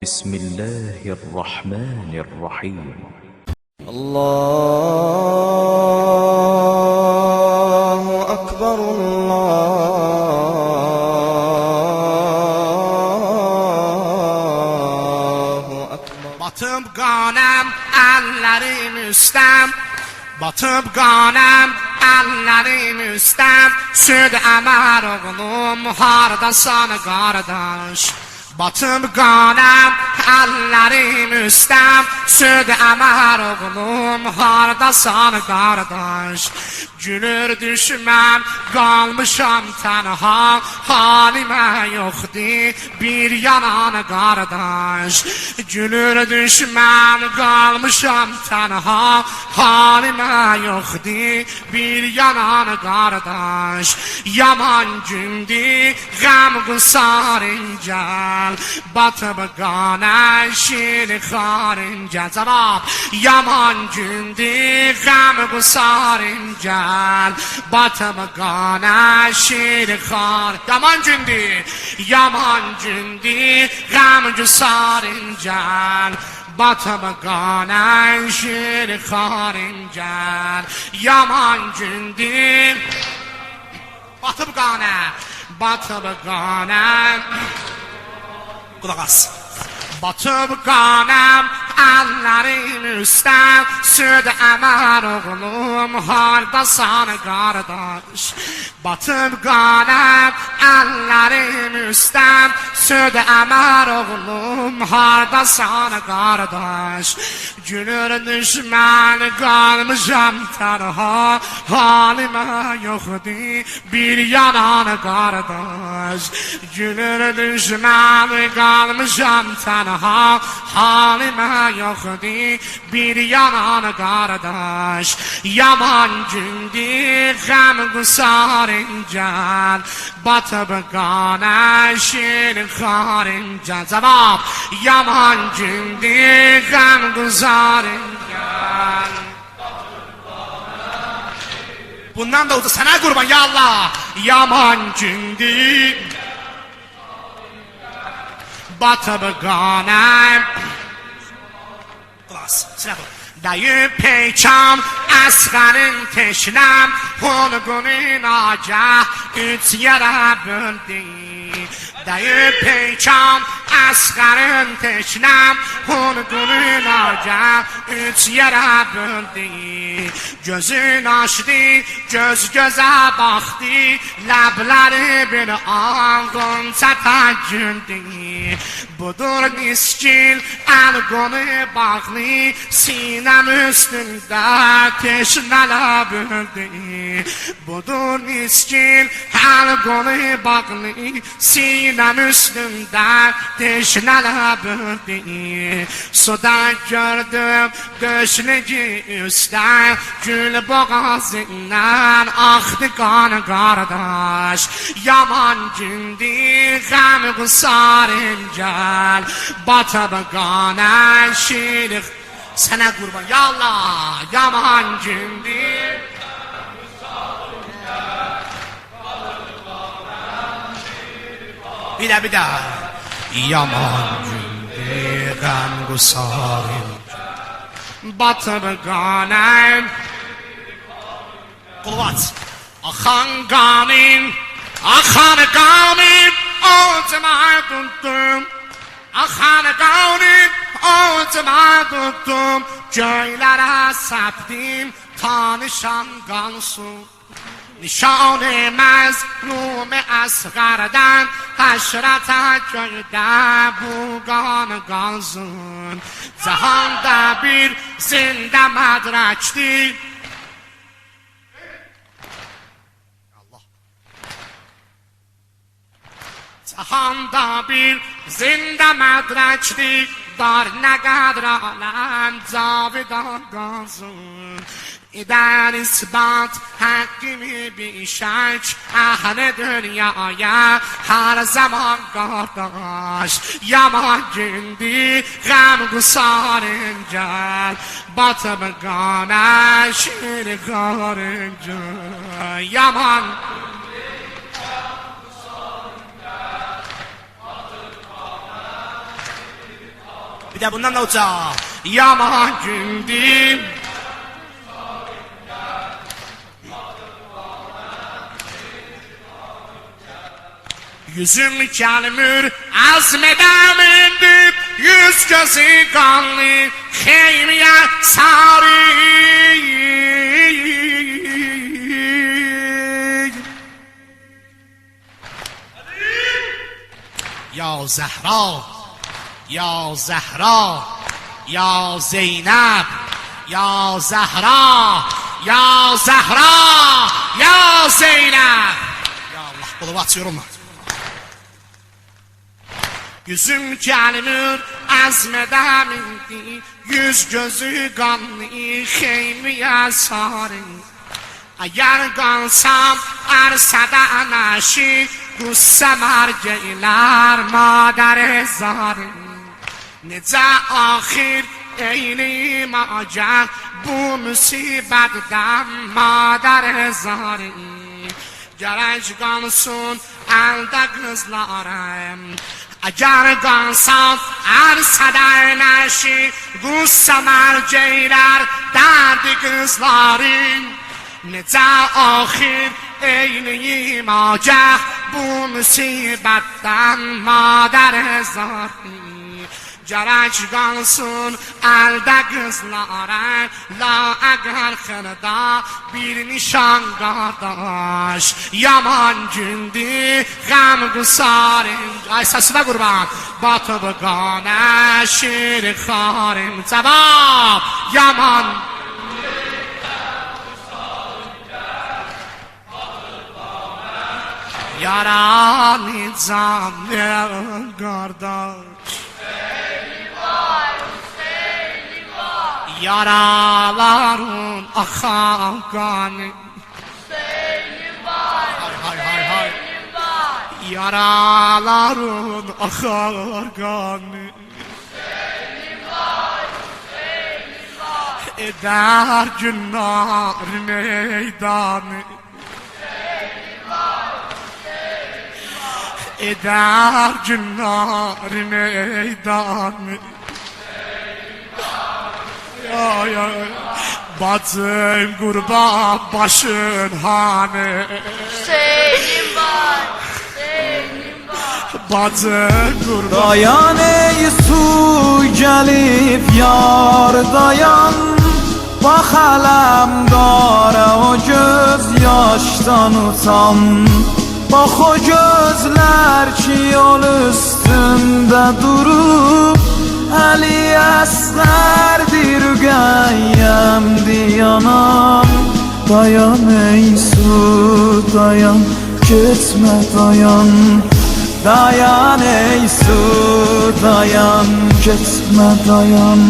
بسم الله الرحمن الرحيم. الله أكبر الله أكبر. Batıp qanem əllərim üstəm, batıp qanem əllərim üstəm, süd əmər oğlum hardasan qardaş. Batıp qanem əllərim üstəm, süd əmər oğlum hardasan qardaş. Gülür düşmən qalmışam tənha, halimə yoxdur bir yanan qardaş. Gülür düşmən qalmışam tənha, halimə yoxdur bir yanan qardaş. Yaman gündür qəm qusarın gəl, batıp qanə şir xarın gəl. Cavab: yaman gündür qəm qusarın gəl, batıp qanə şir xar. Yaman gündür, yaman gündür qəm qusarın gəl, batıp qanə şir xarın gəl. Yaman gündür batıp qanə, batıp qanə. Qulaq as. Batıp qanem əllərim üstəm, süd əmər oğlum hardasan qardaş. Batıp qanem əllərim üstəm, süd əmər oğlum hardasan qardaş. Gülür düşmən qalmışam tənha, halimə yoxdur bir yanan qardaş. Gülür düşmən qalmışam tənha, halimə yoxdur bir yanan qardaş. Yaman gündür qəm qusarın gəl, batıp qanə şir xarın gəl. Cavab: yaman gündür qəm qusarın gəl. Bundan da uza sənə qurban ya Allah. Yaman gündür batıp qanem. Qulaq as, sinə qulaq. Dayı peykam əsqərin teşnəm, xulqunun agah üç yerə böldü. Dayı peykam əsqərin teşnəm, xulqunun agah üç yerə böldü. Gözün açdı, göz gözə baxdı, ləbləri bir an qonça güldü. Budur miskil, əl qonu bağlı, sinəm üstündə teşnələ böldü. Budur miskil, əl qonu bağlı, sinəm üstündə teşnələ böldü. Suda gördüm döşlüğü üstə, gül boğazından axdı qan qardaş. Yaman gündür qəm qusarın gəl, batıp qanə şir. Sənə qurban ya Allah. Yaman gündür bir də yaman gündür qəm qusarın batıp qanə. Qulaq. Axan qanım, axan qanım, ocuma tuttum. Axan qanım, ocuma tuttum. Göylərə səpdim, tanışan qansın. Nişan-ı məzlum əsğərdən, həşrətə göydə bu qan qalsın. Cəhanda bir zində mədrəkdir. Cəhanda bir zində mədrəkdir, dar nə qədər aləm cavidan qalsın. در اثبات حقی بیشک اهل دنیای هر زمان قرداش. yaman gündür غم گسارın gəl, batıp qanə şir xarın gəl. Yaman Bir de bundan da uca. Yaman gündü. Yüzüm gelmir azmedem indip, yüz gözü kanlı xeymiye sarı. Ya Zehra, ya Zehra, ya Zeynep, ya Zehra, ya Zehra, ya Zeynep. Ya Allah, kolumu açıyorum. Yüzüm gelmir azmedem indi, yüz gözü kanlı xeymiye sarı. Eğer kalsam arsada naşi, Gussem ergeyler mader zarı. Nece ahir eyleyim acem, bu musibetten mader zarı. Gerek kalsın elde kızlarım, eğer kalsam arsada naşi, Gussem ergeyler derdi kızlarım. Nece ahir eyleyim aceh, bu musibetten mader zarı. Gerek kalsın elde kızlara, la eğer xırda bir nişan kardeş. Yaman gündü gam qısarım. Ay sesine kurban. Batıp qane şir xarım. Cevap yaman. Yaranı canlı kardeş, yaraların akan kanı, yaraların akan kanı, eder günler meydanı, eder günler meydanı. Ya ya, bacım kurban başın hani. Hüseyin'im var, Hüseyin'im var. Bacım kurban. Dayan ey su gelip yar dayan, bak alemdara o göz yaştan utan. Bak o gözler ki yol üstünde durup, Ali Əsgərdir Rüqəyyəmdir yanan. Dayan ey su dayan, geçme dayan. Dayan ey su dayan, geçme dayan.